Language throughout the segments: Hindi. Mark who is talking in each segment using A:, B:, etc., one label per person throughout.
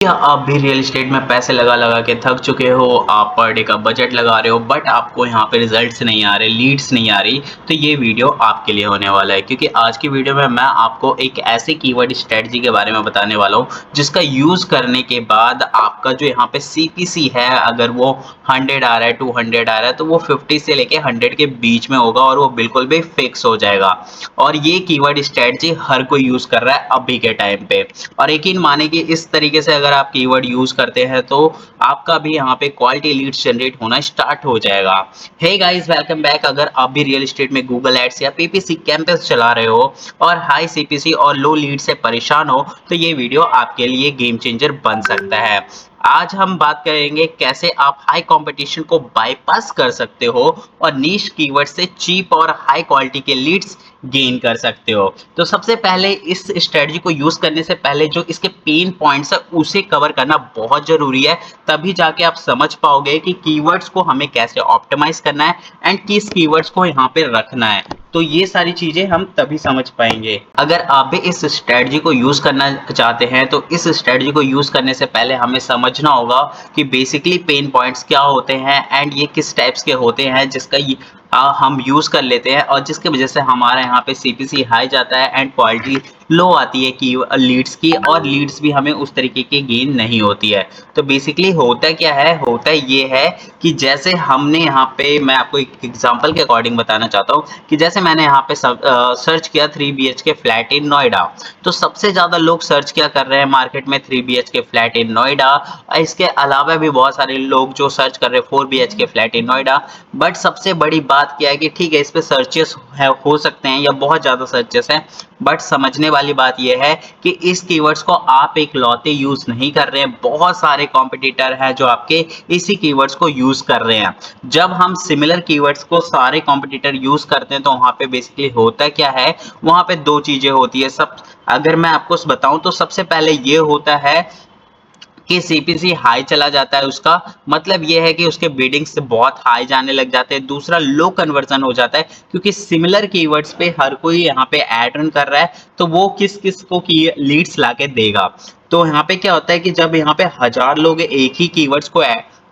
A: क्या आप भी रियल एस्टेट में पैसे लगा लगा के थक चुके हो? आप पर डे का बजट लगा रहे हो बट आपको यहाँ पे रिजल्ट्स नहीं आ रहे, लीड्स नहीं आ रही, तो ये वीडियो आपके लिए होने वाला है। क्योंकि आज की वीडियो में मैं आपको एक ऐसे कीवर्ड स्ट्रेटजी के बारे में बताने वाला हूँ जिसका यूज़ करने के बाद आपका जो यहाँ पे सीपीसी है, अगर वो 100 आ रहा है, 200 आ रहा है, तो वो 50 से लेके 100 के बीच में होगा और वो बिल्कुल भी फिक्स हो जाएगा। और ये कीवर्ड स्ट्रेटजी हर कोई यूज़ कर रहा है अभी के टाइम पे। और यकीन माने कि इस तरीके से अगर आप कीवर्ड यूज करते हैं तो आपका भी यहाँ पे क्वालिटी लीड्स जनरेट होना स्टार्ट हो जाएगा। Hey guys, welcome back. अगर आप भी रियल एस्टेट में गूगल एड्स या पीपीसी कैंपस चला रहे हो और हाई सीपीसी और लो लीड से परेशान हो, तो ये वीडियो आपके लिए गेम चेंजर बन सकता है। आज हम बात करेंगे कैसे आप हाई कंपटीशन को बाईपास कर सकते हो और नीश कीवर्ड से चीप और हाई क्वालिटी के लीड्स गेन कर सकते हो। तो सबसे पहले इस स्ट्रेटजी को यूज करने से पहले जो इसके पेन पॉइंट्स है उसे कवर करना बहुत जरूरी है। तभी जाके आप समझ पाओगे कि कीवर्ड्स को हमें कैसे ऑप्टिमाइज करना है एंड किस कीवर्ड्स को यहाँ पे रखना है। तो ये सारी चीजें हम तभी समझ पाएंगे। अगर आप भी इस स्ट्रेटजी को यूज करना चाहते हैं तो इस स्ट्रेटजी को यूज करने से पहले हमें समझना होगा कि बेसिकली पेन पॉइंट्स क्या होते हैं एंड ये किस टाइप्स के होते हैं जिसका हम यूज कर लेते हैं और जिसकी वजह से हमारे यहाँ पे सीपीसी हाई जाता है एंड क्वालिटी लो आती है की लीड्स की, और लीड्स भी हमें उस तरीके की गेन नहीं होती है। तो बेसिकली होता क्या है, होता ये है कि जैसे हमने यहाँ पे, मैं आपको एक एग्जांपल के अकॉर्डिंग बताना चाहता हूँ कि जैसे मैंने यहाँ पे सर्च किया 3 BHK फ्लैट इन नोएडा, तो सबसे ज्यादा लोग सर्च क्या कर रहे हैं मार्केट में 3 BHK फ्लैट इन नोएडा। इसके अलावा भी बहुत सारे लोग जो सर्च कर रहे हैं 4 BHK flat in Noida. But सबसे बड़ी बात क्या है कि ठीक है, इस पे सर्चेस हो सकते हैं या बहुत ज़्यादा सर्चेस हैं, बट समझने वाली बात यह है कि इस कीवर्ड्स को आप एक लौते यूज़ नहीं कर रहे हैं। बहुत सारे कॉम्पिटिटर हैं जो आपके इसी कीवर्ड्स को यूज़ कर रहे हैं। जब हम सिमिलर कीवर्ड्स को सारे कॉम्पिटिटर यूज़ करते हैं तो वहाँ पे बेसिकली होता क्या है, वहाँ पे दो चीज़ें होती है। सब अगर मैं आपको बताऊं तो सबसे पहले ये होता है कि सीपीसी हाई चला जाता है, उसका मतलब ये है कि उसके बिडिंग्स बहुत हाई जाने लग जाते हैं। दूसरा, लो कन्वर्जन हो जाता है क्योंकि सिमिलर कीवर्ड्स पे हर कोई यहाँ पे ऐड रन कर रहा है, तो वो किस किस को की लीड्स लाके देगा। तो यहाँ पे क्या होता है कि जब यहाँ पे 1000 लोग एक ही कीवर्ड्स को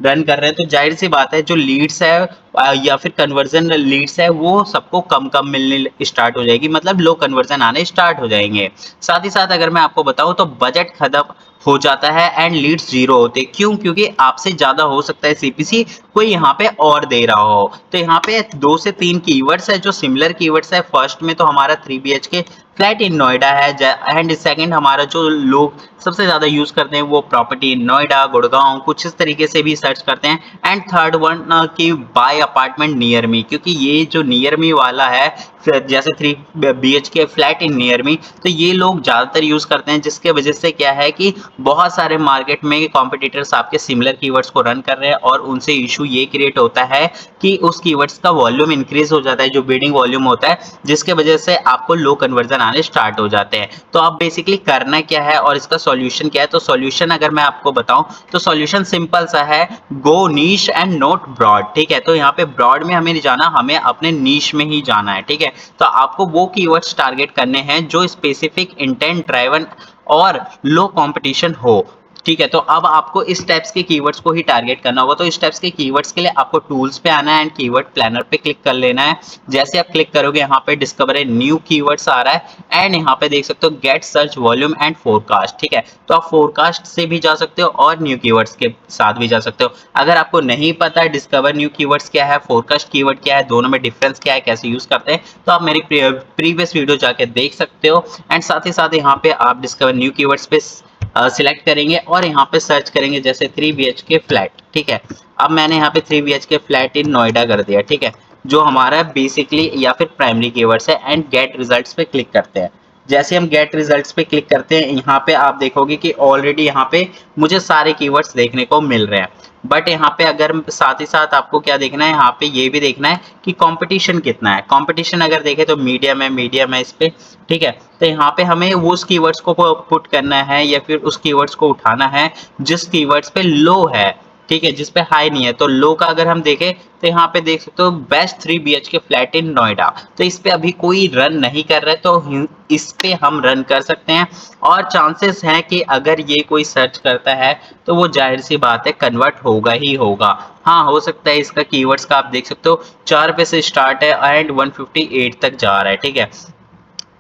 A: रन कर रहे हैं तो जाहिर सी बात है जो लीड्स है या फिर कन्वर्जन लीड्स है वो सबको कम कम मिलने स्टार्ट हो जाएगी, मतलब लो कन्वर्जन आने स्टार्ट हो जाएंगे। साथ ही साथ अगर मैं आपको बताऊं तो बजट खत्म हो जाता है एंड लीड्स जीरो होते। क्यों? क्योंकि आपसे ज्यादा हो सकता है सीपीसी कोई यहाँ पे और दे रहा हो। तो यहाँ पे 2 से 3 कीवर्ड्स है जो सिमिलर कीवर्ड्स है। फर्स्ट में तो हमारा 3 BHK फ्लैट इन नोएडा है एंड सेकंड हमारा जो लोग सबसे ज्यादा यूज करते हैं वो प्रॉपर्टी इन नोएडा, गुड़गांव, कुछ इस तरीके से भी सर्च करते हैं। एंड थर्ड वन की बाय अपार्टमेंट नियर मी, क्योंकि ये जो नियर मी वाला है जैसे 3 BHK flat in near me, तो ये लोग ज्यादातर यूज करते हैं। जिसके वजह से क्या है कि बहुत सारे मार्केट में कॉम्पिटिटर्स आपके सिमिलर कीवर्ड्स को रन कर रहे हैं और उनसे इशू ये क्रिएट होता है कि उस कीवर्ड्स का वॉल्यूम इंक्रीज हो जाता है, जो बिडिंग वॉल्यूम होता है, जिसके वजह से आपको लो कन्वर्जन आने स्टार्ट हो जाते हैं। तो आप बेसिकली करना क्या है और इसका सॉल्यूशन क्या है, तो सॉल्यूशन अगर मैं आपको बताऊं तो सॉल्यूशन सिंपल सा है, गो नीश एंड नॉट ब्रॉड। ठीक है, तो यहाँ पे ब्रॉड में हमें नहीं जाना, हमें अपने नीश में ही जाना है। ठीक है, तो आपको वो कीवर्ड्स टारगेट करने हैं जो स्पेसिफिक इंटेंट ड्राइवन और लो कंपटीशन हो। ठीक है, तो अब आपको इस टाइप्स के कीवर्ड्स को ही टारगेट करना होगा। तो इस टाइप्स के कीवर्ड्स के लिए आपको टूल्स पे आना है एंड कीवर्ड प्लानर पे क्लिक कर लेना है। जैसे आप क्लिक करोगे यहाँ पे डिस्कवर ए न्यू कीवर्ड्स आ रहा है एंड यहाँ पे देख सकते हो get search volume and forecast. ठीक है, तो आप फोरकास्ट से भी जा सकते हो और न्यू कीवर्ड्स के साथ भी जा सकते हो। अगर आपको नहीं पता है डिस्कवर न्यू कीवर्ड्स क्या है, फोरकास्ट कीवर्ड क्या है, दोनों में डिफरेंस क्या है, कैसे यूज करते हैं, तो आप मेरी प्रीवियस वीडियो जाके देख सकते हो। एंड साथ ही साथ यहाँ पे आप डिस्कवर न्यू कीवर्ड्स पे सिलेक्ट करेंगे और यहाँ पे सर्च करेंगे जैसे 3 BHK फ्लैट। ठीक है, अब मैंने यहाँ पे 3 BHK फ्लैट इन नोएडा कर दिया। ठीक है, जो हमारा बेसिकली या फिर प्राइमरी कीवर्ड्स है एंड गेट रिजल्ट्स पे क्लिक करते हैं। जैसे हम गेट रिजल्ट्स पे क्लिक करते हैं यहाँ पे आप देखोगे कि ऑलरेडी यहाँ पे मुझे सारे कीवर्ड्स देखने को मिल रहे हैं। बट यहाँ पे अगर साथ ही साथ आपको क्या देखना है, यहाँ पे ये भी देखना है कि कंपटीशन कितना है। कंपटीशन अगर देखें तो मीडियम है इस पे। ठीक है, तो यहाँ पे हमें वो उस कीवर्ड्स को पुट करना है या फिर उस कीवर्ड्स को उठाना है जिस कीवर्ड्स पे लो है। ठीक है, जिस पे हाई नहीं है। तो लो का अगर हम देखें तो यहाँ पे देख सकते हो best 3 BHK flat in Noida, तो इस पे अभी कोई रन नहीं कर रहा है, तो इस पे हम रन कर सकते हैं। और चांसेस हैं कि अगर ये कोई सर्च करता है तो वो जाहिर सी बात है कन्वर्ट होगा ही होगा। हाँ, हो सकता है इसका कीवर्ड्स का आप देख सकते हो 4 पे से स्टार्ट है एंड 158 तक जा रहा है, ठीक है।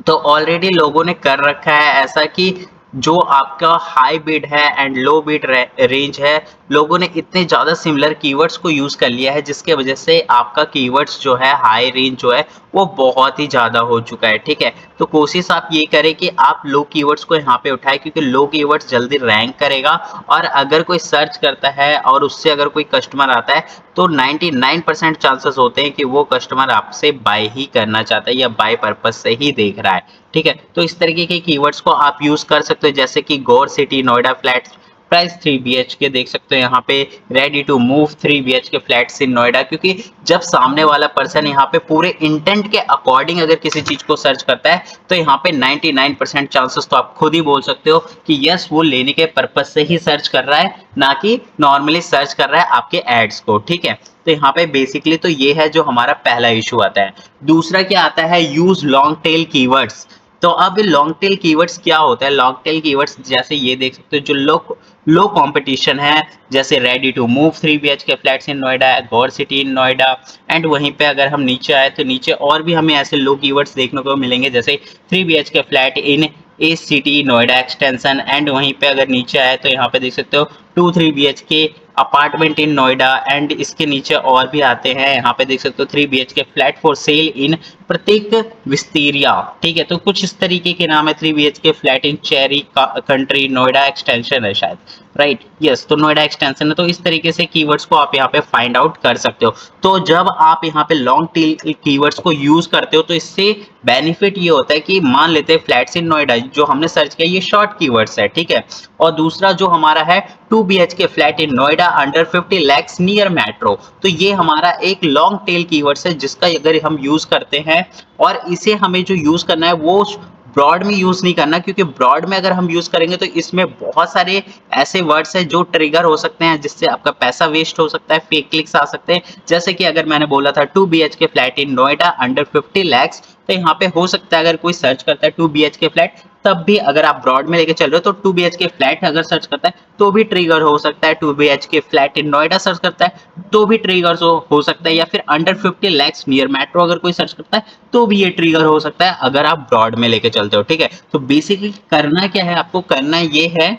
A: तो ऑलरेडी लोगों ने कर रखा है ऐसा कि जो आपका हाई बिड है एंड लो बिड रेंज है, लोगों ने इतने ज़्यादा सिमिलर कीवर्ड्स को यूज़ कर लिया है जिसके वजह से आपका कीवर्ड्स जो है हाई रेंज जो है वो बहुत ही ज़्यादा हो चुका है, ठीक है। तो कोशिश आप ये करें कि आप लो कीवर्ड्स को यहाँ पे उठाएं, क्योंकि लो कीवर्ड्स जल्दी रैंक करेगा। और अगर कोई सर्च करता है और उससे अगर कोई कस्टमर आता है तो 99% चांसेस होते हैं कि वो कस्टमर आपसे बाय ही करना चाहता है या बाय पर्पस से ही देख रहा है, ठीक है। तो इस तरीके के कीवर्ड्स को आप यूज कर सकते हो, जैसे कि Gaur city Noida flats price 3 BHK देख सकते हो यहाँ पे, ready to move 3 BHK flats in Noida. क्योंकि जब सामने वाला पर्सन यहाँ पे पूरे इंटेंट के अकॉर्डिंग अगर किसी चीज को सर्च करता है तो यहाँ पे 99% चांसेस तो आप खुद ही बोल सकते हो कि यस वो लेने के पर्पज से ही सर्च कर रहा है, ना कि नॉर्मली सर्च कर रहा है आपके एड्स को, ठीक है। तो यहाँ पे बेसिकली तो ये है जो हमारा पहला इशू आता है। दूसरा क्या आता है, यूज लॉन्ग टेल कीवर्ड्स। तो अब लॉन्ग टेल कीवर्ड्स क्या होता है, लॉन्ग टेल कीवर्ड्स जैसे ये देख सकते हो जो लो कंपटीशन है, जैसे ready to move 3 BHK flats in Noida, Gaur city in Noida. And वहीं पे अगर हम नीचे आए तो नीचे और भी हमें ऐसे लो कीवर्ड्स देखने को मिलेंगे, जैसे 3 BHK flat in A city Noida extension. And वहीं पे अगर नीचे आए तो यहाँ पे देख सकते हो 2-3 BHK apartment in Noida. And इसके नीचे और भी आते हैं, यहाँ पे देख सकते हो 3 BHK फ्लैट फॉर सेल इन प्रत्येक विस्तीरिया, ठीक है। तो कुछ इस तरीके के नाम है, 3 BHK फ्लैट इन चेरी कंट्री नोएडा एक्सटेंशन है शायद, राइट, यस। तो नोएडा एक्सटेंशन है। तो इस तरीके से कीवर्ड्स को आप यहाँ पे फाइंड आउट कर सकते हो। तो जब आप यहाँ पे लॉन्ग टेल कीवर्ड्स को यूज करते हो तो इससे बेनिफिट ये होता है कि मान लेते हैं फ्लैट्स इन नोएडा जो हमने सर्च किया, ये शॉर्ट कीवर्ड्स है, ठीक है। और दूसरा जो हमारा है 2 BHK flat in Noida under 50 lakhs near metro, तो ये हमारा एक लॉन्ग टेल कीवर्ड्स है जिसका अगर हम यूज करते हैं, और इसे हमें जो यूज करना है वो ब्रॉड में यूज नहीं करना, क्योंकि ब्रॉड में अगर हम यूज करेंगे तो इसमें बहुत सारे ऐसे वर्ड्स हैं जो ट्रिगर हो सकते हैं, जिससे आपका पैसा वेस्ट हो सकता है, फेक क्लिक्स आ सकते हैं। जैसे कि अगर मैंने बोला था 2 BHK flat in Noida under 50 lakhs, तो यहाँ पे हो सकता है अगर कोई सर्च करता है 2 BHK फ्लैट, तब भी अगर आप ब्रॉड में लेके चल रहे हो तो 2 BHK फ्लैट अगर सर्च करता है तो भी ट्रिगर हो सकता है, 2 BHK flat in Noida search करता है तो भी ट्रिगर हो सकता है, या फिर अंडर 50 lakhs नियर मेट्रो अगर कोई सर्च करता है तो भी ये ट्रिगर हो सकता है अगर आप ब्रॉड में लेके चलते हो, ठीक है। तो बेसिकली करना क्या है, आपको करना ये है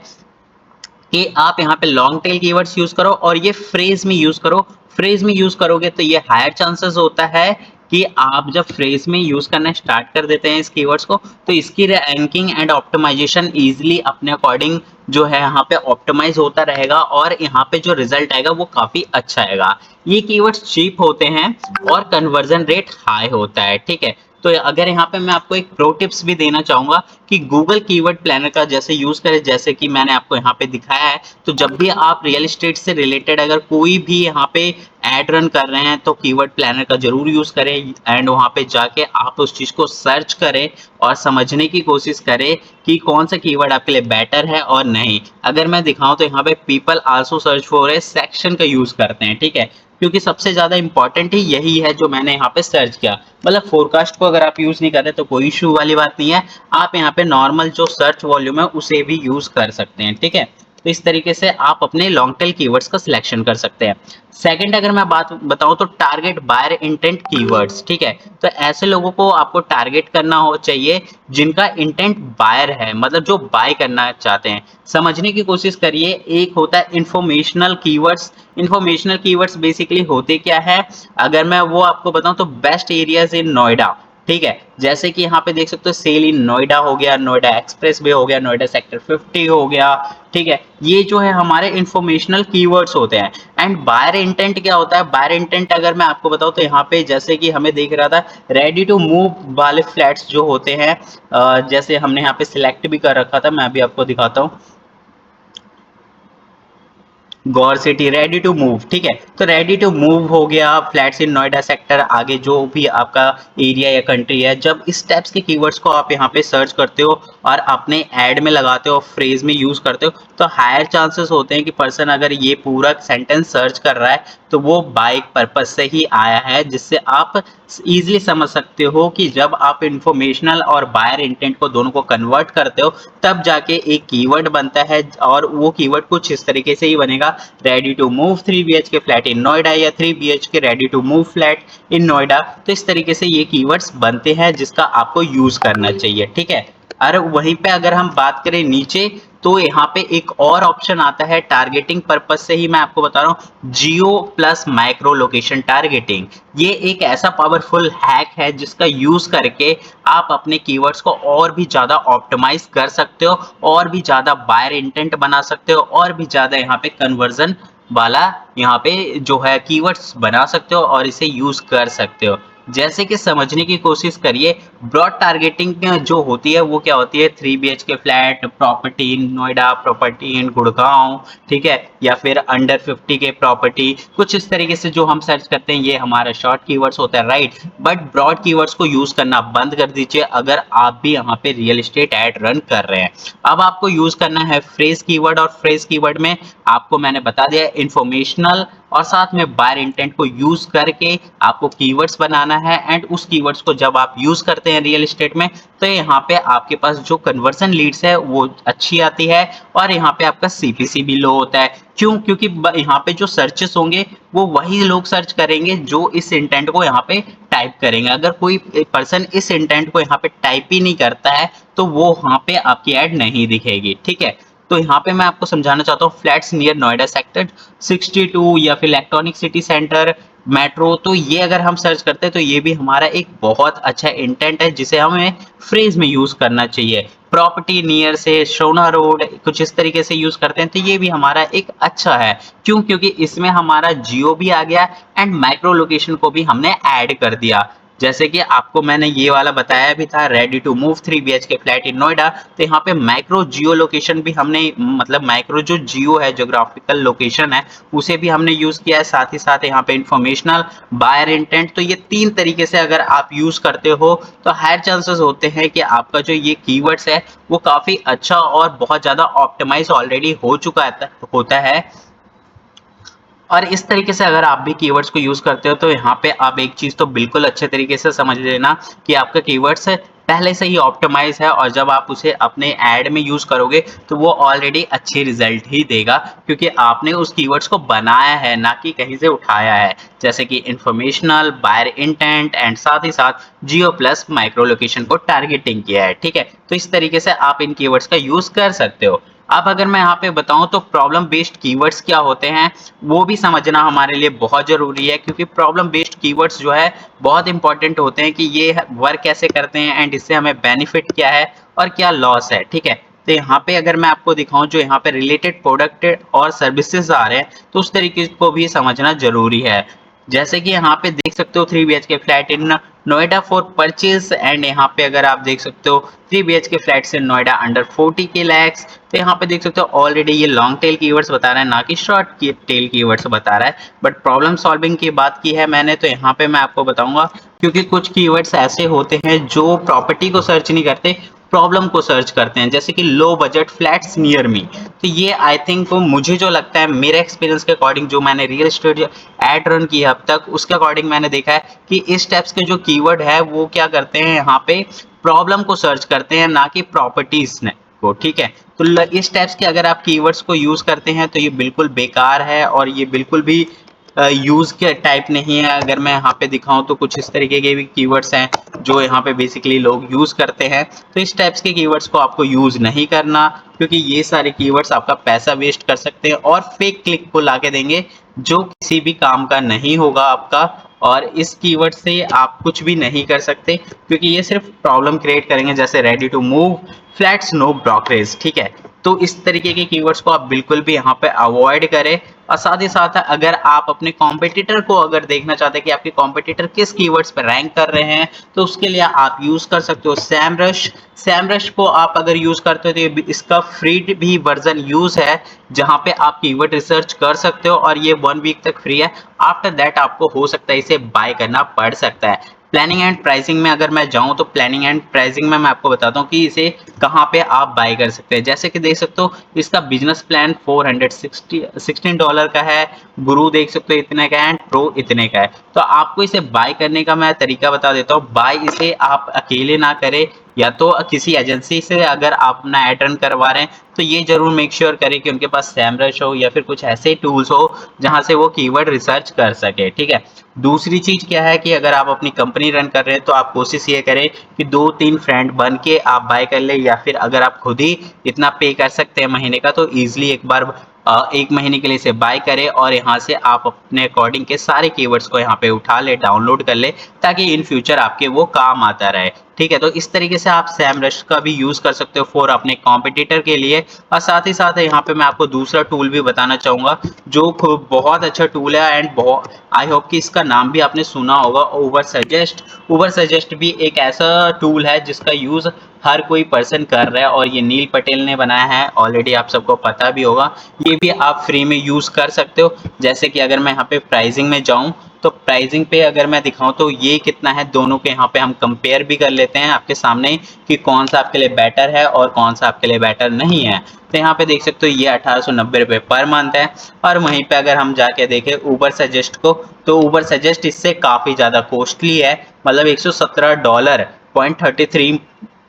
A: कि आप यहाँ पे लॉन्ग टेल कीवर्ड्स यूज करो और ये फ्रेज में यूज करो। फ्रेज में यूज करोगे तो ये हायर चांसेस होता है कि आप जब फ्रेज में यूज करना स्टार्ट कर देते हैं इस कीवर्ड्स को, तो इसकी रैंकिंग एंड ऑप्टिमाइजेशन इजीली अपने अकॉर्डिंग जो है यहाँ पे ऑप्टिमाइज होता रहेगा, और यहाँ पे जो रिजल्ट आएगा वो काफी अच्छा आएगा। ये कीवर्ड्स चीप होते हैं और कन्वर्जन रेट हाई होता है, ठीक है। तो अगर यहाँ पे मैं आपको एक प्रो टिप्स भी देना चाहूंगा कि गूगल कीवर्ड प्लानर का जैसे यूज करें, जैसे कि मैंने आपको यहाँ पे दिखाया है। तो जब भी आप रियल एस्टेट से रिलेटेड अगर कोई भी यहाँ पे एड रन कर रहे हैं तो कीवर्ड प्लानर का जरूर यूज करें, एंड वहां पे जाके आप उस चीज को सर्च करें और समझने की कोशिश करें कि कौन सा कीवर्ड आपके लिए बेटर है और नहीं। अगर मैं दिखाऊं तो यहाँ पे people also search for A section का यूज करते हैं, ठीक है, क्योंकि सबसे ज्यादा इंपॉर्टेंट ही यही है जो मैंने यहाँ पे सर्च किया। मतलब फोरकास्ट को अगर आप यूज नहीं कर रहे तो कोई इशू वाली बात नहीं है, आप यहाँ पे नॉर्मल जो सर्च वॉल्यूम है उसे भी यूज कर सकते हैं, ठीक है। तो इस तरीके से आप अपने लॉन्ग टेल कीवर्ड्स का सिलेक्शन कर सकते हैं। सेकंड अगर मैं बात बताऊं तो टारगेट बायर इंटेंट कीवर्ड्स, ठीक है। तो ऐसे लोगों को आपको टारगेट करना हो चाहिए जिनका इंटेंट बायर है, मतलब जो बाय करना चाहते हैं। समझने की कोशिश करिए, एक होता है informational keywords. Informational keywords basically होते क्या है, अगर मैं वो आपको बताऊं तो बेस्ट एरियाज इन नोएडा, ठीक है। जैसे कि यहाँ पे देख सकते हो सेल इन नोएडा हो गया, नोएडा एक्सप्रेस वे हो गया, नोएडा सेक्टर 50 हो गया, ठीक है। ये जो है हमारे इंफॉर्मेशनल कीवर्ड्स होते हैं। एंड बायर इंटेंट क्या होता है, बायर इंटेंट अगर मैं आपको बताऊं तो यहाँ पे जैसे कि हमें देख रहा था रेडी टू मूव वाले फ्लैट्स जो होते हैं, जैसे हमने यहाँ पे सिलेक्ट भी कर रखा था, मैं अभी आपको दिखाता हूँ। गौर सिटी रेडी टू मूव, ठीक है। तो रेडी टू मूव हो गया, फ्लैट्स इन नोएडा सेक्टर, आगे जो भी आपका एरिया या कंट्री है, जब इस टाइप्स के कीवर्ड्स को आप यहाँ पे सर्च करते हो और अपने ऐड में लगाते हो, फ्रेज में यूज करते हो, तो हायर चांसेस होते हैं कि पर्सन अगर ये पूरा सेंटेंस सर्च कर रहा है तो वो बाइक पर्पज से ही आया है, जिससे आप इजीली समझ सकते हो कि जब आप इंफॉर्मेशनल और बायर इंटेंट को दोनों को कन्वर्ट करते हो तब जाके एक कीवर्ड बनता है, और वो कीवर्ड कुछ इस तरीके से ही बनेगा, ready to move 3 BHK flat in Noida या 3 BHK ready to move flat in Noida. तो इस तरीके से ये कीवर्ड्स बनते हैं जिसका आपको यूज करना चाहिए, ठीक है। और वहीं पे अगर हम बात करें नीचे, तो यहाँ पे एक और ऑप्शन आता है टारगेटिंग पर्पस से ही मैं आपको बता रहा हूँ, जियो प्लस माइक्रो लोकेशन टारगेटिंग। ये एक ऐसा पावरफुल हैक है जिसका यूज करके आप अपने कीवर्ड्स को और भी ज्यादा ऑप्टिमाइज कर सकते हो, और भी ज्यादा बायर इंटेंट बना सकते हो, और भी ज्यादा यहाँ पे कन्वर्जन वाला यहाँ पे जो है कीवर्ड्स बना सकते हो और इसे यूज कर सकते हो। जैसे कि समझने की कोशिश करिए, ब्रॉड टारगेटिंग जो होती है वो क्या होती है, 3 BHK flat property in Noida, property in Gurgaon, ठीक है, या फिर अंडर 50 के प्रॉपर्टी, कुछ इस तरीके से जो हम सर्च करते हैं ये हमारा शॉर्ट कीवर्ड्स होता है, राइट। बट ब्रॉड कीवर्ड्स को यूज करना बंद कर दीजिए अगर आप भी यहाँ पे रियल एस्टेट एड रन कर रहे हैं। अब आपको यूज करना है फ्रेज कीवर्ड, और फ्रेज कीवर्ड में आपको मैंने बता दिया इंफॉर्मेशनल और साथ में बायर इंटेंट को यूज करके आपको कीवर्ड्स बनाना है, एंड उस कीवर्ड्स को जब आप यूज करते हैं रियल एस्टेट में तो यहाँ पे आपके पास जो कन्वर्जन लीड्स है वो अच्छी आती है, और यहाँ पे आपका सीपीसी भी लो होता है। क्यों? क्योंकि यहाँ पे जो सर्चेस होंगे वो वही लोग सर्च करेंगे जो इस इंटेंट को यहाँ पे टाइप करेंगे। अगर कोई पर्सन इस इंटेंट को यहाँ पे टाइप ही नहीं करता है तो वो वहाँ पे आपकी ऐड नहीं दिखेगी, ठीक है। तो यहाँ पे मैं आपको समझाना चाहता हूँ, फ्लैट्स नियर नोएडा सेक्टर 62 या फिर इलेक्ट्रॉनिक सिटी सेंटर मेट्रो, तो ये अगर हम सर्च करते हैं तो ये भी हमारा एक बहुत अच्छा इंटेंट है जिसे हमें फ्रेज में यूज करना चाहिए। प्रॉपर्टी नियर से सोना रोड, कुछ इस तरीके से यूज करते हैं तो ये भी हमारा एक अच्छा है। क्यों? क्योंकि इसमें हमारा जियो भी आ गया एंड माइक्रो लोकेशन को भी हमने ऐड कर दिया। जैसे कि आपको मैंने ये वाला बताया भी था, ready to move 3 BHK flat in Noida, तो यहाँ पे माइक्रो जियो लोकेशन भी हमने, मतलब माइक्रो जो जियो है, जोग्राफिकल लोकेशन है, उसे भी हमने यूज किया है। साथ ही साथ यहाँ पे इंफॉर्मेशनल, बायर इंटेंट, तो ये तीन तरीके से अगर आप यूज करते हो तो हायर चांसेस होते हैं कि आपका जो ये कीवर्ड्स है वो काफी अच्छा और बहुत ज्यादा ऑप्टिमाइज ऑलरेडी हो चुका होता है। और इस तरीके से अगर आप भी कीवर्ड्स को यूज करते हो तो यहाँ पे आप एक चीज तो बिल्कुल अच्छे तरीके से समझ लेना कि आपका कीवर्ड्स पहले से ही ऑप्टिमाइज है, और जब आप उसे अपने ऐड में यूज करोगे तो वो ऑलरेडी अच्छी रिजल्ट ही देगा, क्योंकि आपने उस कीवर्ड्स को बनाया है ना कि कहीं से उठाया है। जैसे कि इंफॉर्मेशनल, बायर इंटेंट एंड साथ ही साथ जियो प्लस माइक्रो लोकेशन को टारगेटिंग किया है, ठीक है। तो इस तरीके से आप इन कीवर्ड्स का यूज कर सकते हो। अब अगर मैं यहाँ पे बताऊं तो प्रॉब्लम बेस्ड कीवर्ड्स क्या होते हैं वो भी समझना हमारे लिए बहुत जरूरी है, क्योंकि प्रॉब्लम बेस्ड कीवर्ड्स जो है बहुत इंपॉर्टेंट होते हैं कि ये वर्क कैसे करते हैं एंड इससे हमें बेनिफिट क्या है और क्या लॉस है, ठीक है। तो यहाँ पे अगर मैं आपको दिखाऊं, जो यहाँ पे रिलेटेड प्रोडक्ट और सर्विसेज आ रहे हैं तो उस तरीके को भी समझना जरूरी है। जैसे कि यहाँ पे देख सकते हो 3 BHK flat in Noida for purchase, and यहाँ पे अगर आप देख सकते हो 3 BHK flats in Noida under 40 के लैक्स, तो यहाँ पे देख सकते हो ऑलरेडी ये लॉन्ग टेल कीवर्ड्स बता रहा है ना कि शॉर्ट टेल कीवर्ड्स बता रहा है। बट प्रॉब्लम सॉल्विंग की बात की है मैंने, तो यहाँ पे मैं आपको बताऊंगा, क्योंकि कुछ कीवर्ड्स ऐसे होते हैं जो प्रॉपर्टी को सर्च नहीं करते, प्रॉब्लम को सर्च करते हैं, जैसे कि low budget flats near me. तो ये आई थिंक मुझे जो लगता है, मेरे एक्सपीरियंस के अकॉर्डिंग, जो मैंने रियल एस्टेट एड रन की है अब तक, उसके अकॉर्डिंग मैंने देखा है कि इस टाइप्स के जो कीवर्ड है वो क्या करते हैं, यहाँ पे प्रॉब्लम को सर्च करते हैं ना कि प्रॉपर्टीज ने को, ठीक है। तो इस टाइप्स के अगर आप कीवर्ड्स को यूज करते हैं तो ये बिल्कुल बेकार है, और ये बिल्कुल भी यूज के टाइप नहीं है। अगर मैं यहाँ पे दिखाऊं तो कुछ इस तरीके के भी कीवर्ड्स हैं जो यहाँ पे बेसिकली लोग यूज करते हैं, तो इस टाइप्स के कीवर्ड्स को आपको यूज नहीं करना, क्योंकि ये सारे कीवर्ड्स आपका पैसा वेस्ट कर सकते हैं और फेक क्लिक को लाके देंगे जो किसी भी काम का नहीं होगा आपका। और इस कीवर्ड से आप कुछ भी नहीं कर सकते, क्योंकि ये सिर्फ प्रॉब्लम क्रिएट करेंगे। जैसे ready to move flats no brokerage, ठीक है। तो इस तरीके के कीवर्ड्स को आप बिल्कुल भी यहाँ पे अवॉइड करें। और साथ ही साथ अगर आप अपने कॉम्पिटिटर को अगर देखना चाहते हैं कि आपके कॉम्पिटिटर किस कीवर्ड्स पर रैंक कर रहे हैं, तो उसके लिए आप यूज कर सकते हो सैमरश। सैमरश को आप अगर यूज करते हो तो इसका फ्री भी वर्जन यूज है, जहां पे आप कीवर्ड रिसर्च कर सकते हो और ये 1 वीक तक फ्री है। आफ्टर दैट आपको हो सकता है इसे बाय करना पड़ सकता है। प्लानिंग एंड प्राइसिंग में अगर मैं जाऊं तो प्लानिंग एंड प्राइसिंग में मैं आपको बताता हूं कि इसे कहां पे आप बाय कर सकते हैं। जैसे कि देख सकते हो इसका बिजनेस प्लान $416 का है, गुरु देख सकते हो इतने का है, एंड प्रो इतने का है। तो आपको इसे बाय करने का मैं तरीका बता देता हूँ। बाय इसे आप अकेले ना करें, या तो किसी एजेंसी से अगर आप अपना ऐड रन करवा रहे हैं तो ये जरूर मेक श्योर करें कि उनके पास सैमरश हो या फिर कुछ ऐसे टूल्स हो जहां से वो कीवर्ड रिसर्च कर सके, ठीक है। दूसरी चीज क्या है कि अगर आप अपनी कंपनी रन कर रहे हैं तो आप कोशिश ये करें कि 2-3 फ्रेंड बन के आप बाय कर ले, या फिर अगर आप खुद ही इतना पे कर सकते हैं महीने का तो इजीली एक बार 1 महीने के लिए इसे बाय करें और यहाँ से आप अपने अकॉर्डिंग के सारे कीवर्ड्स को यहाँ पे उठा ले, डाउनलोड कर ले, ताकि इन फ्यूचर आपके वो काम आता रहे, ठीक है। तो इस तरीके से आप सैमरश का भी यूज कर सकते हो फॉर अपने कॉम्पिटिटर के लिए। और साथ ही साथ यहाँ पे मैं आपको दूसरा टूल भी बताना चाहूंगा जो बहुत अच्छा टूल है, एंड बहुत आई होप कि इसका नाम भी आपने सुना होगा, ओवर सजेस्ट। ओवर सजेस्ट भी एक ऐसा टूल है जिसका यूज हर कोई पर्सन कर रहा है और ये नील पटेल ने बनाया है, ऑलरेडी आप सबको पता भी होगा। ये भी आप फ्री में यूज कर सकते हो। जैसे कि अगर मैं यहाँ पे प्राइसिंग में जाऊं तो प्राइसिंग पे अगर मैं दिखाऊं तो ये कितना है, दोनों के यहाँ पे हम कंपेयर भी कर लेते हैं आपके सामने कि कौन सा आपके लिए बेटर है और कौन सा आपके लिए बेटर नहीं है। तो यहाँ पे देख सकते हो ये 1890 रुपये पर मंथ है। और वहीं पे अगर हम जाके देखें ऊबर सजेस्ट को, तो ऊबर सजेस्ट इससे काफी ज्यादा कॉस्टली है, मतलब $117.33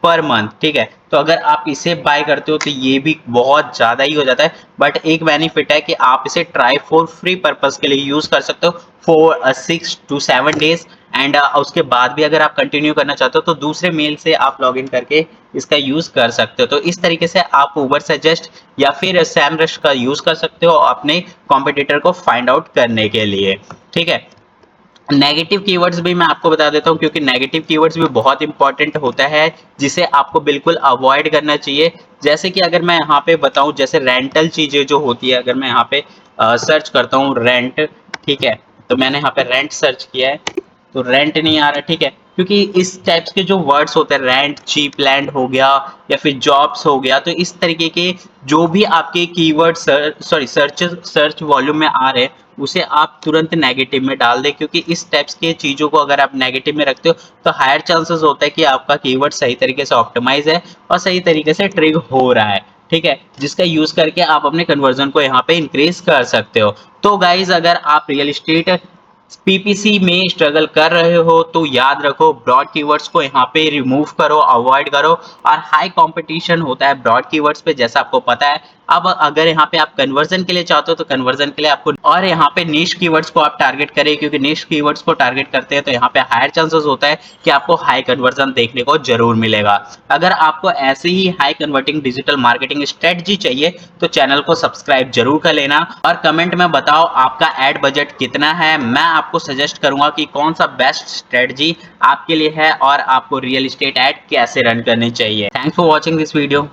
A: पर मंथ, ठीक है। तो अगर आप इसे बाय करते हो तो ये भी बहुत ज्यादा ही हो जाता है, बट एक बेनिफिट है कि आप इसे ट्राई फॉर फ्री पर्पस के लिए यूज कर सकते हो फॉर 6 to 7 डेज। एंड उसके बाद भी अगर आप कंटिन्यू करना चाहते हो तो दूसरे मेल से आप लॉग इन करके इसका यूज कर सकते हो। तो इस तरीके से आप उबर सजेस्ट या फिर सैमरश का यूज कर सकते हो अपने कॉम्पिटिटर को फाइंड आउट करने के लिए, ठीक है। नेगेटिव कीवर्ड्स भी मैं आपको बता देता हूँ, क्योंकि नेगेटिव कीवर्ड्स भी बहुत इंपॉर्टेंट होता है जिसे आपको बिल्कुल अवॉइड करना चाहिए। जैसे कि अगर मैं यहाँ पे बताऊँ, जैसे रेंटल चीजें जो होती है, अगर मैं यहाँ पे सर्च करता हूँ रेंट, ठीक है, तो मैंने यहाँ पे रेंट सर्च किया है तो रेंट नहीं आ रहा, ठीक है। क्योंकि इस टाइप्स के जो वर्ड्स होते हैं, रेंट, चीप लैंड हो गया या फिर जॉब्स हो गया, तो इस तरीके के जो भी आपके कीवर्ड सर्च वॉल्यूम में आ रहे हैं उसे आप तुरंत नेगेटिव में डाल दें, क्योंकि इस टाइप्स के चीजों को अगर आप नेगेटिव में रखते हो तो हायर चांसेस होता है कि आपका कीवर्ड सही तरीके से ऑप्टिमाइज है और सही तरीके से ट्रिग हो रहा है, ठीक है, जिसका यूज करके आप अपने कन्वर्जन को यहाँ पे इंक्रीज कर सकते हो। तो गाइज अगर आप रियल एस्टेट पीपीसी में स्ट्रगल कर रहे हो तो याद रखो ब्रॉड कीवर्ड्स को यहाँ पे रिमूव करो, अवॉइड करो। और हाई कंपटीशन होता है ब्रॉड कीवर्ड्स पे, जैसा आपको पता है। अब अगर यहाँ पे आप कन्वर्जन के लिए चाहते हो तो कन्वर्जन के लिए आपको, और यहाँ पे निश कीवर्ड्स को आप टारगेट करें, क्योंकि निश कीवर्ड्स को टारगेट करते हैं तो यहाँ पे हायर चांसेस होता है कि आपको हाई कन्वर्जन देखने को जरूर मिलेगा। अगर आपको ऐसे ही high converting digital marketing strategy चाहिए तो चैनल को सब्सक्राइब जरूर कर लेना और कमेंट में बताओ आपका एड बजट कितना है। मैं आपको सजेस्ट करूंगा कि कौन सा बेस्ट स्ट्रेटजी आपके लिए है और आपको रियल एस्टेट एड कैसे रन करनी चाहिए। Thanks for watching this video.